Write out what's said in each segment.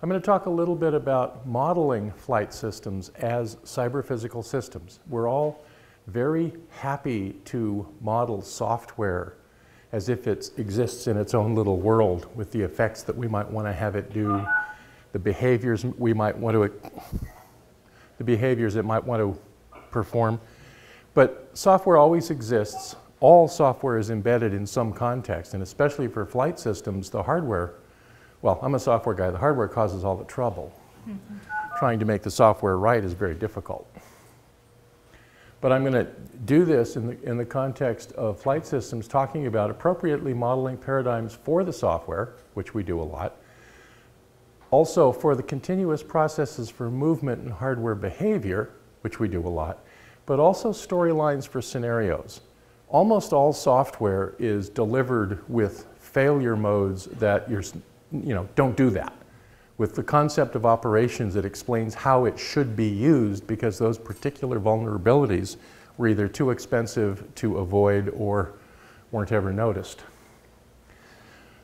I'm going to talk a little bit about modeling flight systems as cyber-physical systems. We're all very happy to model software as if it exists in its own little world with the effects that we might want to have it do, the behaviors we might want to, the behaviors it might want to perform. But software always exists. All software is embedded in some context, and especially for flight systems, the hardware, well, I'm a software guy, the hardware causes all the trouble. Trying to make the software right is very difficult. But I'm going to do this in the context of flight systems, talking about appropriately modeling paradigms for the software, which we do a lot. Also for the continuous processes for movement and hardware behavior, which we do a lot, but also storylines for scenarios. Almost all software is delivered with failure modes that don't do that. With the concept of operations, it explains how it should be used because those particular vulnerabilities were either too expensive to avoid or weren't ever noticed.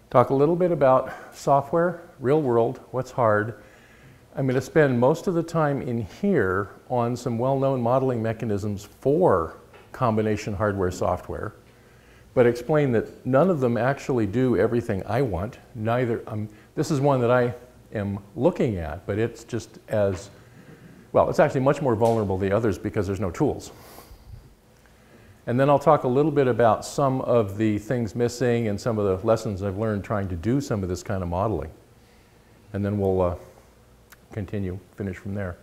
Talk a little bit about software, real world, what's hard. I'm going to spend most of the time in here on some well-known modeling mechanisms for combination hardware-software, but explain that none of them actually do everything I want. This is one that I am looking at, but it's just as, well, it's actually much more vulnerable than the others because there's no tools. And then I'll talk a little bit about some of the things missing and some of the lessons I've learned trying to do some of this kind of modeling. And then we'll finish from there.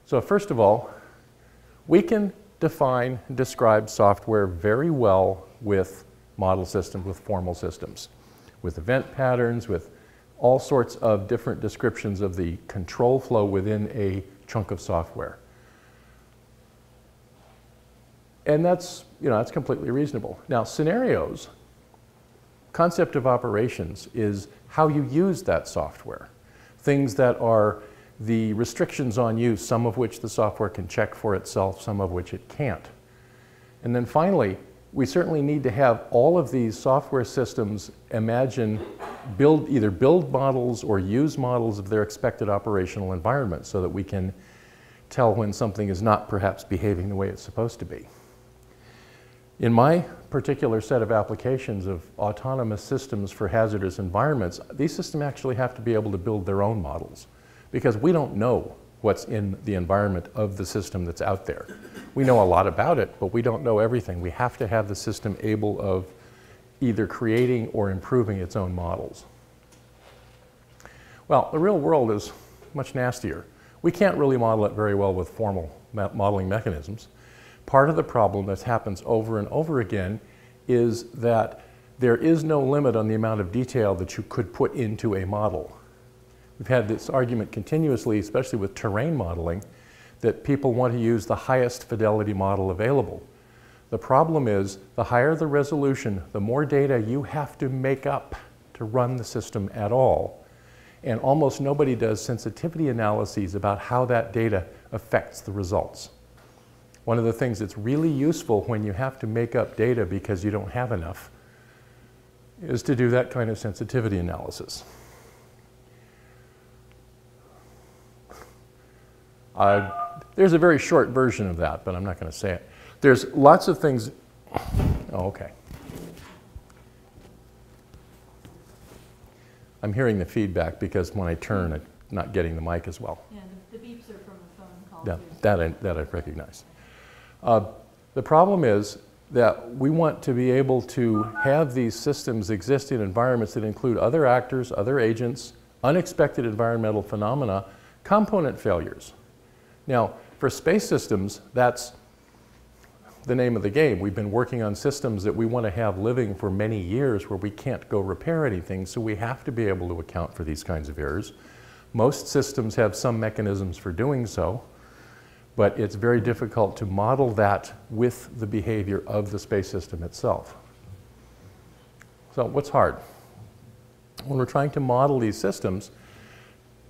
So first of all, we can define and describe software very well with model systems, with formal systems, with event patterns, with all sorts of different descriptions of the control flow within a chunk of software. And that's completely reasonable. Now, scenarios, concept of operations is how you use that software. Things that are the restrictions on use, some of which the software can check for itself, some of which it can't. And then finally, we certainly need to have all of these software systems either build models or use models of their expected operational environment so that we can tell when something is not perhaps behaving the way it's supposed to be. In my particular set of applications of autonomous systems for hazardous environments, these systems actually have to be able to build their own models because we don't know what's in the environment of the system that's out there. We know a lot about it, but we don't know everything. We have to have the system able of either creating or improving its own models. Well, the real world is much nastier. We can't really model it very well with formal modeling mechanisms. Part of the problem that happens over and over again is that there is no limit on the amount of detail that you could put into a model. We've had this argument continuously, especially with terrain modeling, that people want to use the highest fidelity model available. The problem is, the higher the resolution, the more data you have to make up to run the system at all. And almost nobody does sensitivity analyses about how that data affects the results. One of the things that's really useful when you have to make up data because you don't have enough is to do that kind of sensitivity analysis. There's a very short version of that, but I'm not going to say it. There's lots of things. Oh, okay. I'm hearing the feedback because when I turn, I'm not getting the mic as well. Yeah, the beeps are from the phone call. Yeah, that I recognize. The problem is that we want to be able to have these systems exist in environments that include other actors, other agents, unexpected environmental phenomena, component failures. Now, for space systems, that's the name of the game. We've been working on systems that we want to have living for many years where we can't go repair anything, so we have to be able to account for these kinds of errors. Most systems have some mechanisms for doing so, but it's very difficult to model that with the behavior of the space system itself. So what's hard? When we're trying to model these systems,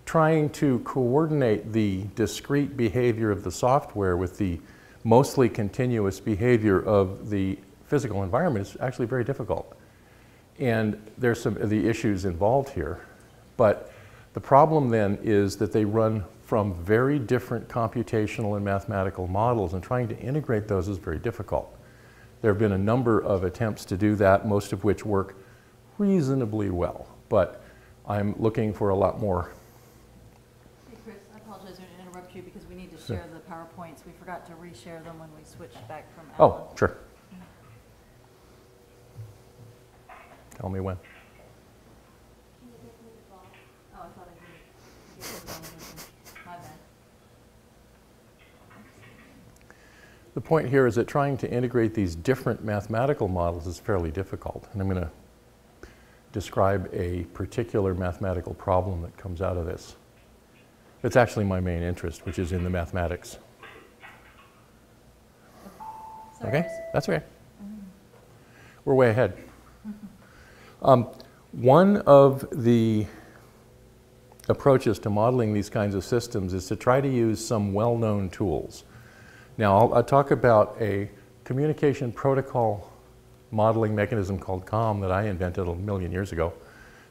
trying to coordinate the discrete behavior of the software with the mostly continuous behavior of the physical environment is actually very difficult. And there's some of the issues involved here. But The problem then is that they run from very different computational and mathematical models, and trying to integrate those is very difficult. There have been a number of attempts to do that, most of which work reasonably well, but I'm looking for a lot more. Hey Chris, I apologize to interrupt you because we need to share the PowerPoints. We forgot to reshare them when we switched back from Alan. Oh, sure. Tell me when. Oh, I thought I did. My bad. The point here is that trying to integrate these different mathematical models is fairly difficult, and I'm going to describe a particular mathematical problem that comes out of this. It's actually my main interest, which is in the mathematics. Sorry, Okay? Chris. That's okay. We're way ahead. One of the approaches to modeling these kinds of systems is to try to use some well-known tools. Now, I'll talk about a communication protocol modeling mechanism called COM that I invented a million years ago.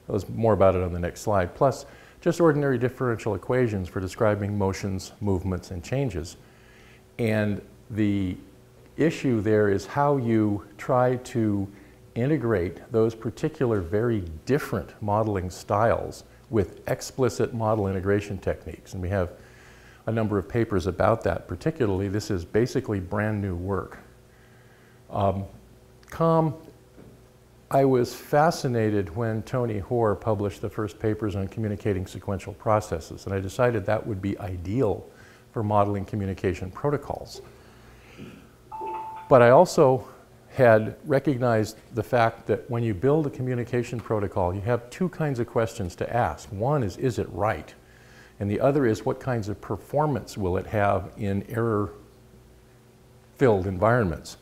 There's more about it on the next slide. Plus, just ordinary differential equations for describing motions, movements, and changes. And the issue there is how you try to integrate those particular very different modeling styles with explicit model integration techniques. And we have a number of papers about that. Particularly, this is basically brand new work. COM, I was fascinated when Tony Hoare published the first papers on communicating sequential processes, and I decided that would be ideal for modeling communication protocols. But I also had recognized the fact that when you build a communication protocol, you have two kinds of questions to ask. One is it right? And the other is, what kinds of performance will it have in error-filled environments?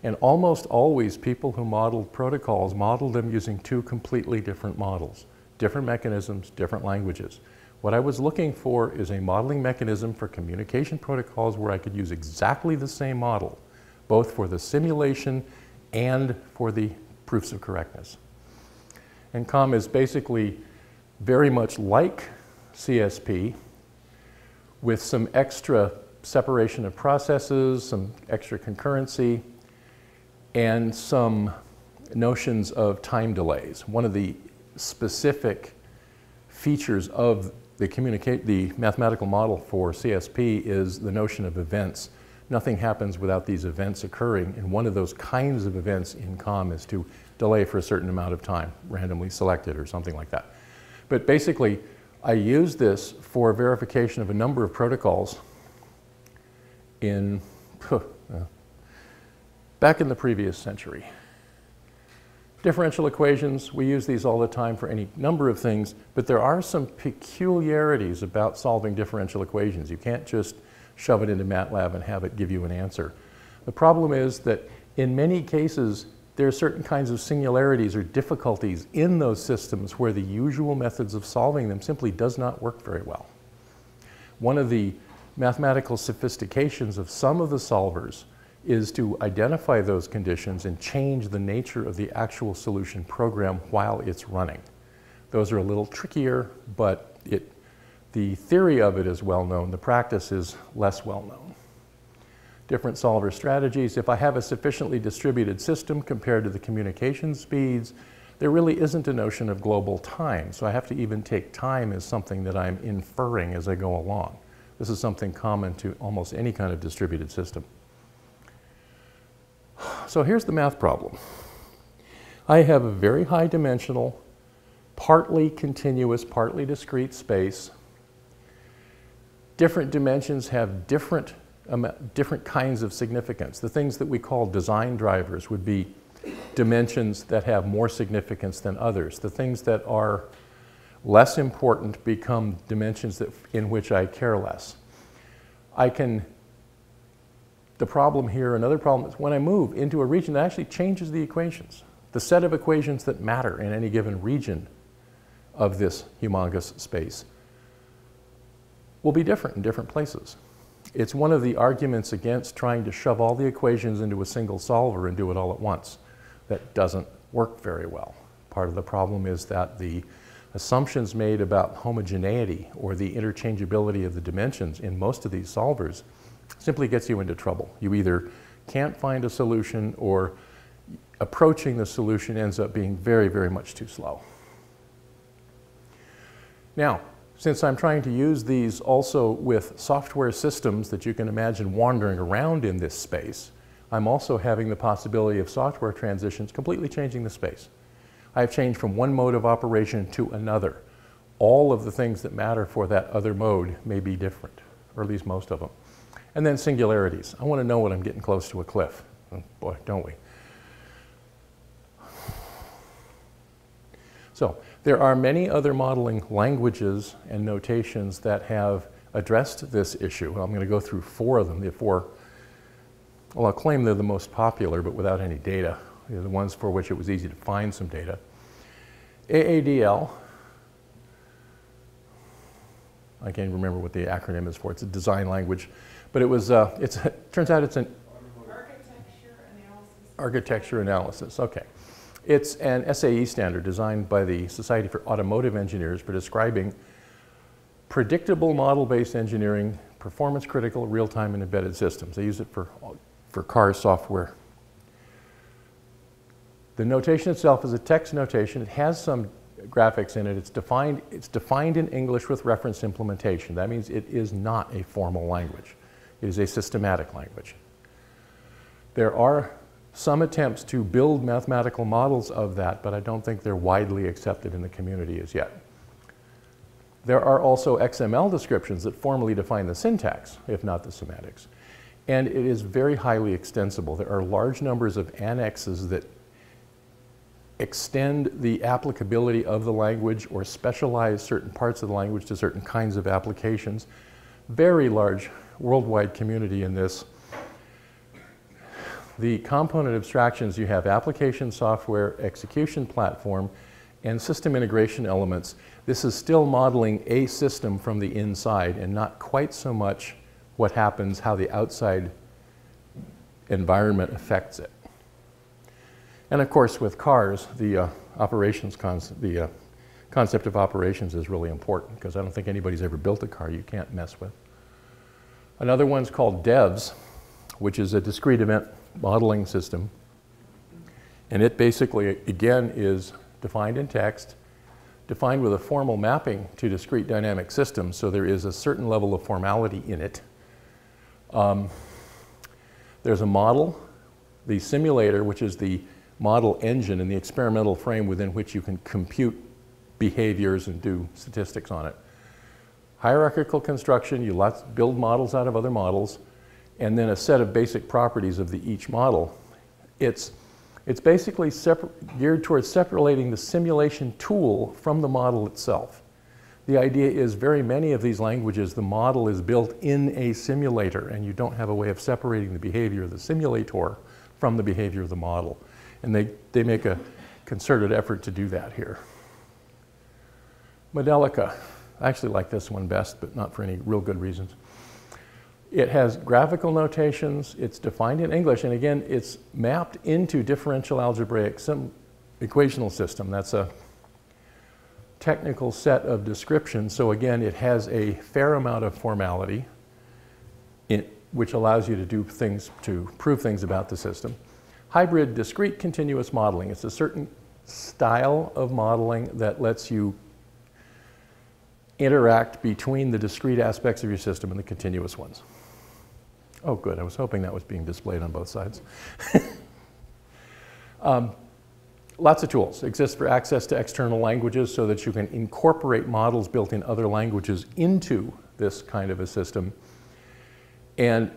And almost always, people who modeled protocols modeled them using two completely different models, different mechanisms, different languages. What I was looking for is a modeling mechanism for communication protocols where I could use exactly the same model, both for the simulation and for the proofs of correctness. And COM is basically very much like CSP with some extra separation of processes, some extra concurrency, and some notions of time delays. One of the specific features of the mathematical model for CSP is the notion of events. Nothing happens without these events occurring, and one of those kinds of events in COM is to delay for a certain amount of time, randomly selected or something like that. But basically, I use this for verification of a number of protocols in back in the previous century. Differential equations, we use these all the time for any number of things, but there are some peculiarities about solving differential equations. You can't just shove it into MATLAB and have it give you an answer. The problem is that in many cases, there are certain kinds of singularities or difficulties in those systems where the usual methods of solving them simply does not work very well. One of the mathematical sophistications of some of the solvers is to identify those conditions and change the nature of the actual solution program while it's running. Those are a little trickier, but the theory of it is well known. The practice is less well known. Different solver strategies. If I have a sufficiently distributed system compared to the communication speeds, there really isn't a notion of global time. So I have to even take time as something that I'm inferring as I go along. This is something common to almost any kind of distributed system. So here's the math problem. I have a very high dimensional, partly continuous, partly discrete space. Different dimensions have different kinds of significance. The things that we call design drivers would be dimensions that have more significance than others. The things that are less important become dimensions in which I care less. The problem here, another problem, is when I move into a region that actually changes the equations. The set of equations that matter in any given region of this humongous space will be different in different places. It's one of the arguments against trying to shove all the equations into a single solver and do it all at once. That doesn't work very well. Part of the problem is that the assumptions made about homogeneity or the interchangeability of the dimensions in most of these solvers simply gets you into trouble. You either can't find a solution, or approaching the solution ends up being very, very much too slow. Now, since I'm trying to use these also with software systems that you can imagine wandering around in this space, I'm also having the possibility of software transitions completely changing the space. I've changed from one mode of operation to another. All of the things that matter for that other mode may be different, or at least most of them. And then singularities. I want to know when I'm getting close to a cliff. Oh, boy, don't we? So there are many other modeling languages and notations that have addressed this issue. I'm going to go through 4 of them. The 4, well, I'll claim they're the most popular, but without any data. They're the ones for which it was easy to find some data. AADL, I can't remember what the acronym is for. It's a design language, but it was. Turns out it's an architecture analysis. Okay, it's an SAE standard designed by the Society for Automotive Engineers for describing predictable model-based engineering, performance-critical, real-time, and embedded systems. They use it for car software. The notation itself is a text notation. It has some graphics in it. It's defined in English with reference implementation. That means it is not a formal language. It is a systematic language. There are some attempts to build mathematical models of that, but I don't think they're widely accepted in the community as yet. There are also XML descriptions that formally define the syntax, if not the semantics. And it is very highly extensible. There are large numbers of annexes that extend the applicability of the language or specialize certain parts of the language to certain kinds of applications. Very large worldwide community in this. The component abstractions, you have application software, execution platform, and system integration elements. This is still modeling a system from the inside and not quite so much what happens, how the outside environment affects it. And of course, with cars, the concept of operations is really important, because I don't think anybody's ever built a car you can't mess with. Another one's called DEVS, which is a discrete event modeling system. And it basically, again, is defined in text, defined with a formal mapping to discrete dynamic systems, so there is a certain level of formality in it. There's a model, the simulator, which is the model engine and the experimental frame within which you can compute behaviors and do statistics on it. Hierarchical construction, you build models out of other models, and then a set of basic properties of each model. It's basically geared towards separating the simulation tool from the model itself. The idea is very many of these languages, the model is built in a simulator, and you don't have a way of separating the behavior of the simulator from the behavior of the model. And they make a concerted effort to do that here. Modelica. I actually like this one best, but not for any real good reasons. It has graphical notations. It's defined in English. And again, it's mapped into differential algebraic equational system. That's a technical set of descriptions. So again, it has a fair amount of formality, which allows you to do things, to prove things about the system. Hybrid discrete continuous modeling. It's a certain style of modeling that lets you interact between the discrete aspects of your system and the continuous ones. Oh, good. I was hoping that was being displayed on both sides. Lots of tools exist for access to external languages so that you can incorporate models built in other languages into this kind of a system. And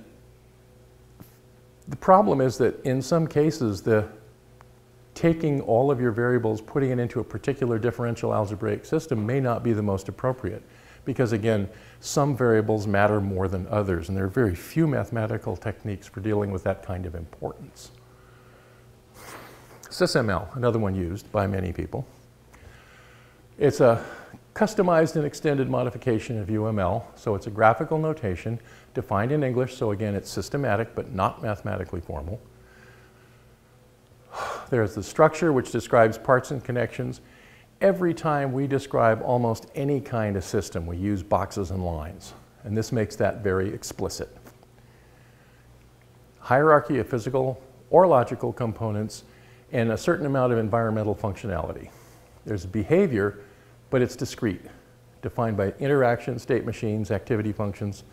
the problem is that in some cases, taking all of your variables, putting it into a particular differential algebraic system may not be the most appropriate, because again, some variables matter more than others, and there are very few mathematical techniques for dealing with that kind of importance. SysML, another one used by many people. It's a customized and extended modification of UML, so it's a graphical notation defined in English, so again, it's systematic but not mathematically formal. There's the structure, which describes parts and connections, every time we describe almost any kind of system, we use boxes and lines. And this makes that very explicit. Hierarchy of physical or logical components and a certain amount of environmental functionality. There's behavior, but it's discrete, defined by interaction, state machines, activity functions.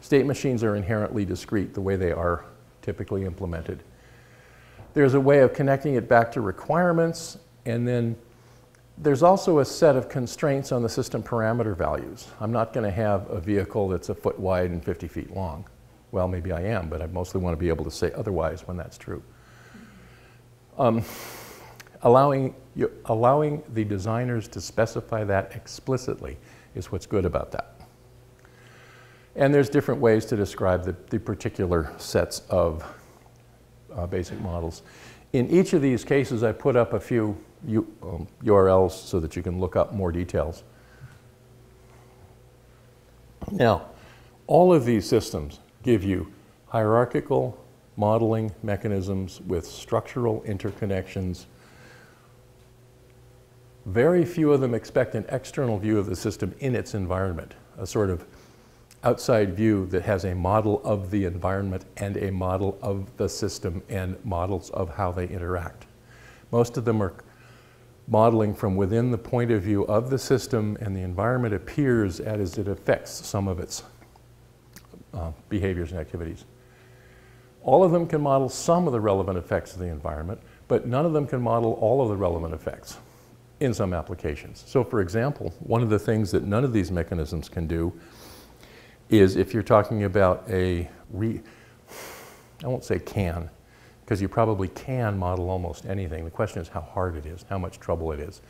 State machines are inherently discrete the way they are typically implemented. There's a way of connecting it back to requirements, and then there's also a set of constraints on the system parameter values. I'm not going to have a vehicle that's a foot wide and 50 feet long. Well, maybe I am, but I mostly want to be able to say otherwise when that's true. Allowing the designers to specify that explicitly is what's good about that. And there's different ways to describe the particular sets of basic models. In each of these cases, I put up a few URLs so that you can look up more details. Now, all of these systems give you hierarchical modeling mechanisms with structural interconnections. Very few of them expect an external view of the system in its environment, a sort of outside view that has a model of the environment and a model of the system and models of how they interact. Most of them are modeling from within the point of view of the system, and the environment appears as it affects some of its behaviors and activities. All of them can model some of the relevant effects of the environment, but none of them can model all of the relevant effects in some applications. So for example, one of the things that none of these mechanisms can do is if you're talking about I won't say can, because you probably can model almost anything. The question is how hard it is, how much trouble it is.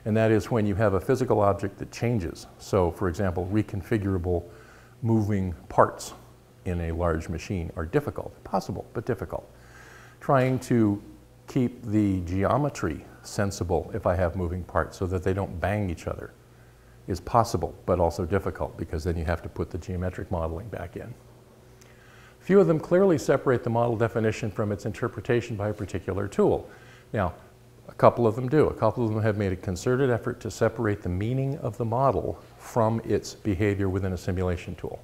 And that is when you have a physical object that changes. So for example, reconfigurable moving parts in a large machine are difficult, possible, but difficult. Trying to keep the geometry sensible if I have moving parts so that they don't bang each other is possible, but also difficult because then you have to put the geometric modeling back in. Few of them clearly separate the model definition from its interpretation by a particular tool. Now, a couple of them do. A couple of them have made a concerted effort to separate the meaning of the model from its behavior within a simulation tool.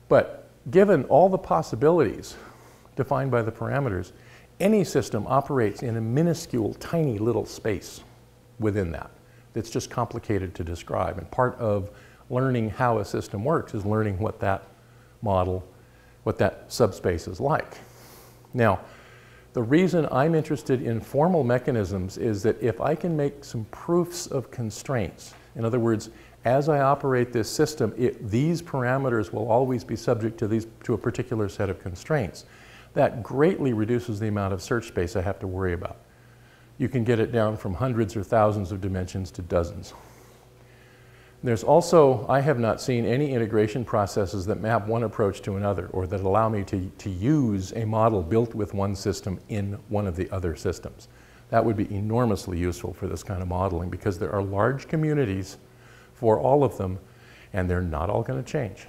But given all the possibilities defined by the parameters, any system operates in a minuscule, tiny little space within that. It's just complicated to describe. And part of learning how a system works is learning what that model, what that subspace is like. Now, the reason I'm interested in formal mechanisms is that if I can make some proofs of constraints, in other words, as I operate this system, these parameters will always be subject to a particular set of constraints. That greatly reduces the amount of search space I have to worry about. You can get it down from hundreds or thousands of dimensions to dozens. There's also, I have not seen any integration processes that map one approach to another or that allow me to use a model built with one system in one of the other systems. That would be enormously useful for this kind of modeling because there are large communities for all of them and they're not all going to change.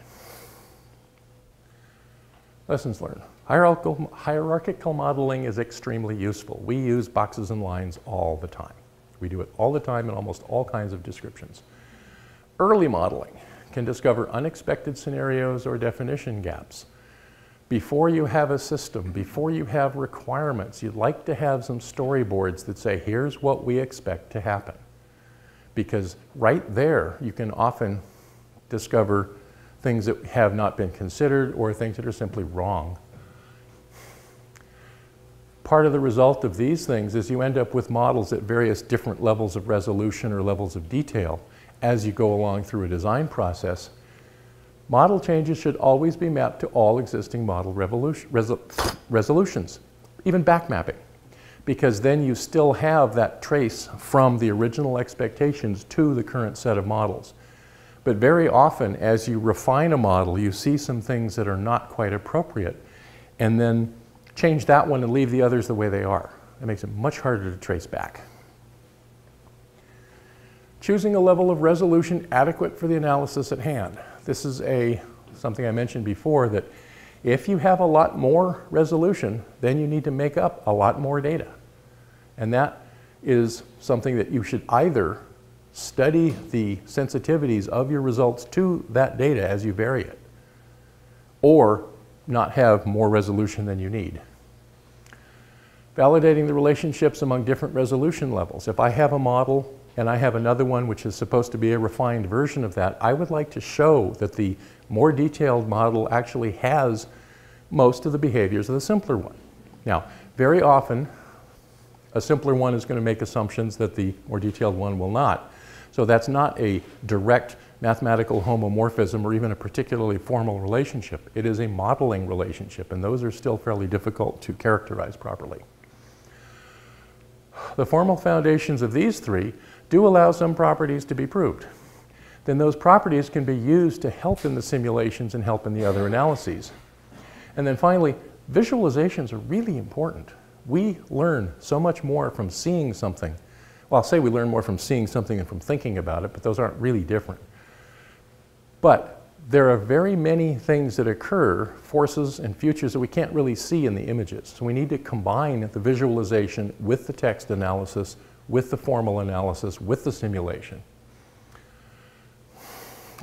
Lessons learned. Hierarchical modeling is extremely useful. We use boxes and lines all the time. We do it all the time in almost all kinds of descriptions. Early modeling can discover unexpected scenarios or definition gaps. Before you have a system, before you have requirements, you'd like to have some storyboards that say, here's what we expect to happen. Because right there, you can often discover things that have not been considered or things that are simply wrong. Part of the result of these things is you end up with models at various different levels of resolution or levels of detail as you go along through a design process. Model changes should always be mapped to all existing model resolutions, even back mapping, because then you still have that trace from the original expectations to the current set of models. But very often, as you refine a model, you see some things that are not quite appropriate, and then change that one and leave the others the way they are. It makes it much harder to trace back. Choosing a level of resolution adequate for the analysis at hand. This is something I mentioned before, that if you have a lot more resolution, then you need to make up a lot more data. And that is something that you should either study the sensitivities of your results to that data as you vary it, or not have more resolution than you need. Validating the relationships among different resolution levels. If I have a model and I have another one which is supposed to be a refined version of that, I would like to show that the more detailed model actually has most of the behaviors of the simpler one. Now, very often, a simpler one is going to make assumptions that the more detailed one will not. So that's not a direct mathematical homomorphism or even a particularly formal relationship. It is a modeling relationship, and those are still fairly difficult to characterize properly. The formal foundations of these three do allow some properties to be proved. Then those properties can be used to help in the simulations and help in the other analyses. And then finally, visualizations are really important. We learn so much more from seeing something. Well, I'll say we learn more from seeing something than from thinking about it, but those aren't really different. But there are very many things that occur, forces and futures that we can't really see in the images. So we need to combine the visualization with the text analysis, with the formal analysis, with the simulation.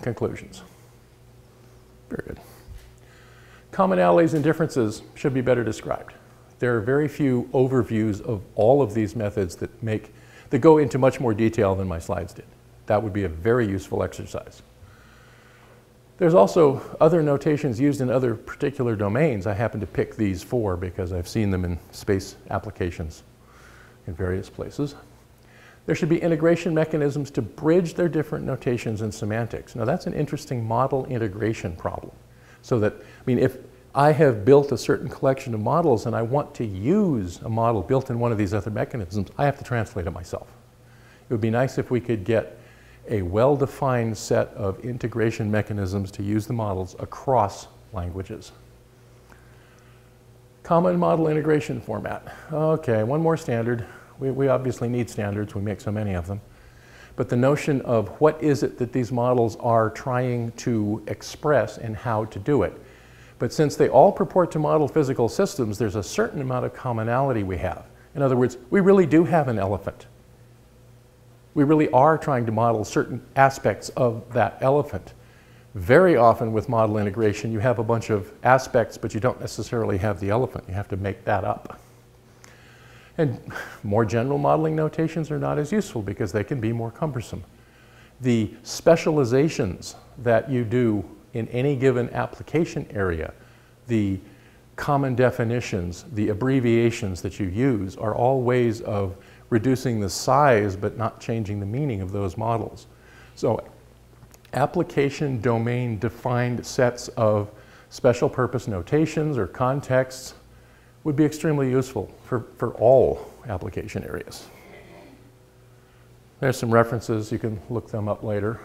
Conclusions. Very good. Commonalities and differences should be better described. There are very few overviews of all of these methods that go into much more detail than my slides did. That would be a very useful exercise. There's also other notations used in other particular domains. I happen to pick these four because I've seen them in space applications in various places. There should be integration mechanisms to bridge their different notations and semantics. Now that's an interesting model integration problem. So that, I mean, if I have built a certain collection of models and I want to use a model built in one of these other mechanisms, I have to translate it myself. It would be nice if we could get a well-defined set of integration mechanisms to use the models across languages. Common model integration format. Okay, one more standard. We obviously need standards, we make so many of them. But the notion of what is it that these models are trying to express and how to do it. But since they all purport to model physical systems, there's a certain amount of commonality we have. In other words, we really do have an elephant. We really are trying to model certain aspects of that elephant. Very often with model integration, you have a bunch of aspects, but you don't necessarily have the elephant. You have to make that up. And more general modeling notations are not as useful because they can be more cumbersome. The specializations that you do in any given application area, the common definitions, the abbreviations that you use are all ways of reducing the size but not changing the meaning of those models. So application domain defined sets of special purpose notations or contexts would be extremely useful for all application areas. There's some references, you can look them up later.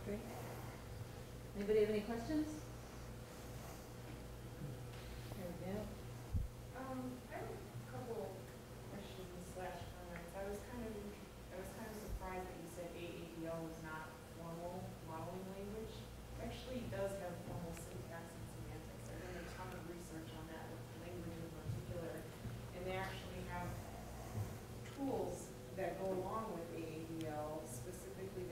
Great. Anybody have any questions? There we go. I have a couple questions slash comments. I was kind of surprised that you said AADL was not formal modeling language. It actually does have formal syntax and semantics. I've done a ton of research on that language in particular, and they actually have tools that go along with AADL specifically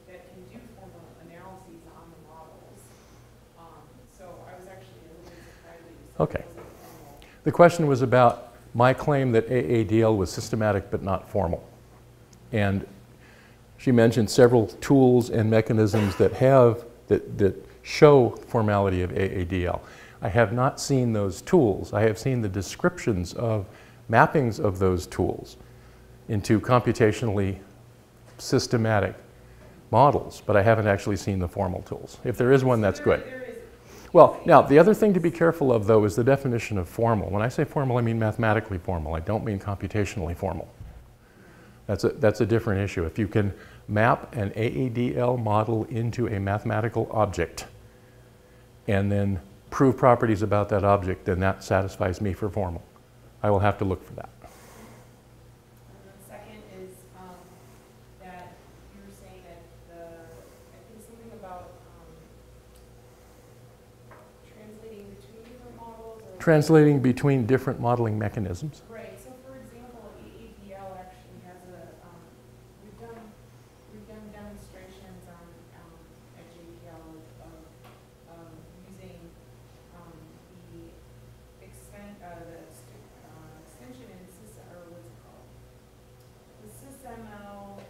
that can do formal analyses on the models. So I was actually a little bit surprised that you said Okay. it wasn't formal. The question was about my claim that AADL was systematic but not formal. And she mentioned several tools and mechanisms that show formality of AADL. I have not seen those tools. I have seen the descriptions of mappings of those tools into computationally systematic models, but I haven't actually seen the formal tools. If there is one, that's good. Well, now, the other thing to be careful of, though, is the definition of formal. When I say formal, I mean mathematically formal. I don't mean computationally formal. That's a different issue. If you can map an AADL model into a mathematical object and then prove properties about that object, then that satisfies me for formal. I will have to look for that. And the second is that you were saying that I think something about translating between different models or Translating between different modeling mechanisms. Right, so for example, AADL actually has a, we've done demonstrations on, at JPL of using, the extension in system, or what's it called? The SysML,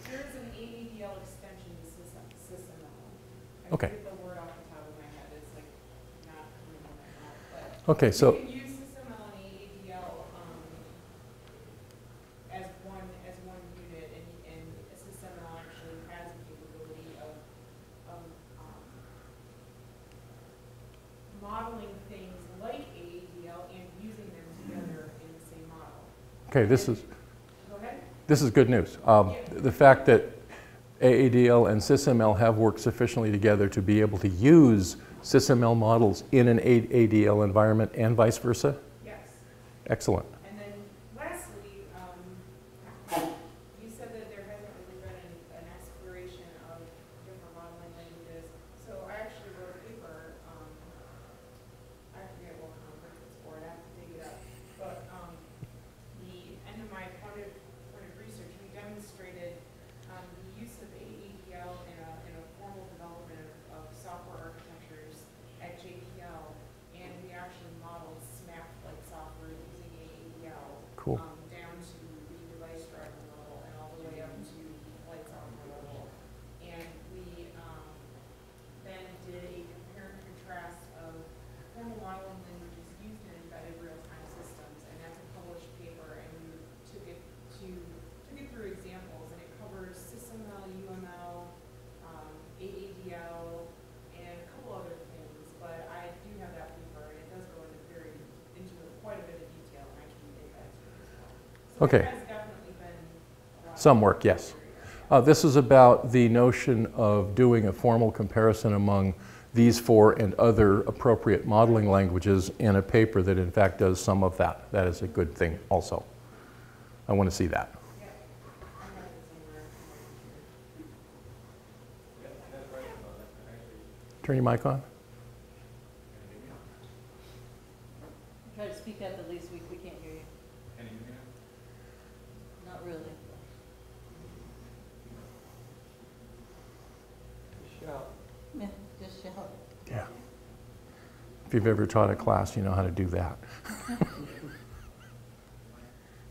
there's an AADL extension to SysML. Okay. I forget the word off the top of my head, it's like not coming out of my mouth, but Okay, so you can use SysML and AADL as one unit, and SysML actually has the capability of modeling things like AADL and using them together in the same model. okay, Go ahead. this is good news. The fact that AADL and SysML have worked sufficiently together to be able to use SysML models in an AADL environment and vice versa? Yes. Excellent. And then lastly, you said that there hasn't really been an exploration of different modeling languages. So I actually wrote a paper, I forget what conference it's for, I have to dig it up. But the end of my point of research, we demonstrated the use of AADL in a formal development of software architectures at JPL, and we actually modeled SMAP-like software using AADL. Cool. Down to the device driver level and all the way up to flight software level. And we then did a compare and contrast of formal modeling languages used in embedded real-time systems, and that's a published paper, and we took it through examples, and it covers SysML, UML, AADL, and a couple other things, but I do have that paper, and it does go into quite a bit of detail, and I can get that to you as well. So Okay. there has definitely been a lot Some of work, yes. area. This is about the notion of doing a formal comparison among these four and other appropriate modeling languages in a paper that in fact does some of that. That is a good thing also. I want to see that. Yeah. I have it somewhere. Turn your mic on. Try to speak up at least, we can't hear you. Can you hear me? Not really. Yeah, just shout. Yeah. If you've ever taught a class, you know how to do that.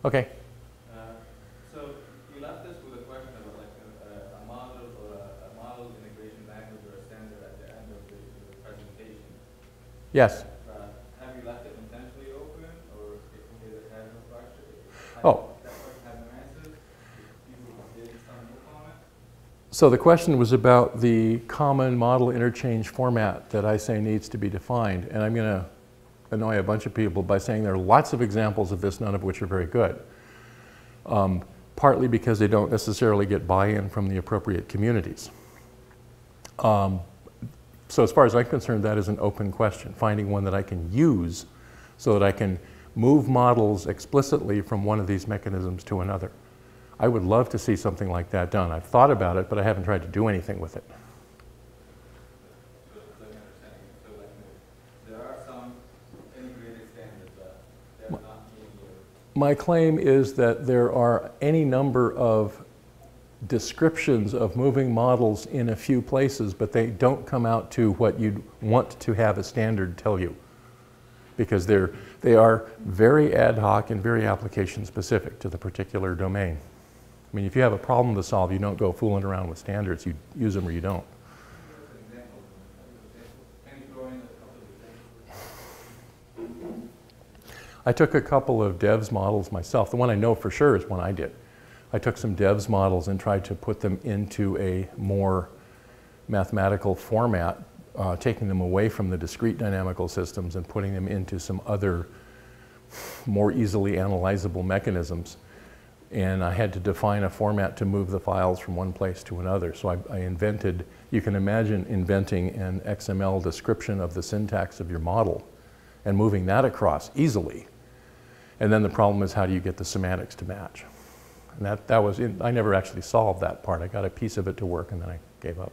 Okay. So you left us with a question about like a model or a model integration language or a standard at the end of the presentation. Yes. Have you left it intentionally open, or if it has no question? Oh. That question has no answer? People did some new comment? So the question was about the common model interchange format that I say needs to be defined. And I'm going to annoy a bunch of people by saying there are lots of examples of this, none of which are very good. Partly because they don't necessarily get buy-in from the appropriate communities. So as far as I'm concerned, that is an open question, finding one that I can use so that I can move models explicitly from one of these mechanisms to another. I would love to see something like that done. I've thought about it, but I haven't tried to do anything with it. So let me understand. So like there are some integrated standards, but they're not being used. My claim is that there are any number of descriptions of moving models in a few places, but they don't come out to what you'd want to have a standard tell you. Because they are very ad hoc and very application specific to the particular domain. I mean, if you have a problem to solve, you don't go fooling around with standards. You use them or you don't. Can you throw in a couple of examples? I took a couple of devs models myself. The one I know for sure is one I did. I took some devs models and tried to put them into a more mathematical format, taking them away from the discrete dynamical systems and putting them into some other more easily analyzable mechanisms. And I had to define a format to move the files from one place to another. So I invented, you can imagine inventing an XML description of the syntax of your model and moving that across easily. And then the problem is, how do you get the semantics to match? And that was, I never actually solved that part. I got a piece of it to work and then I gave up.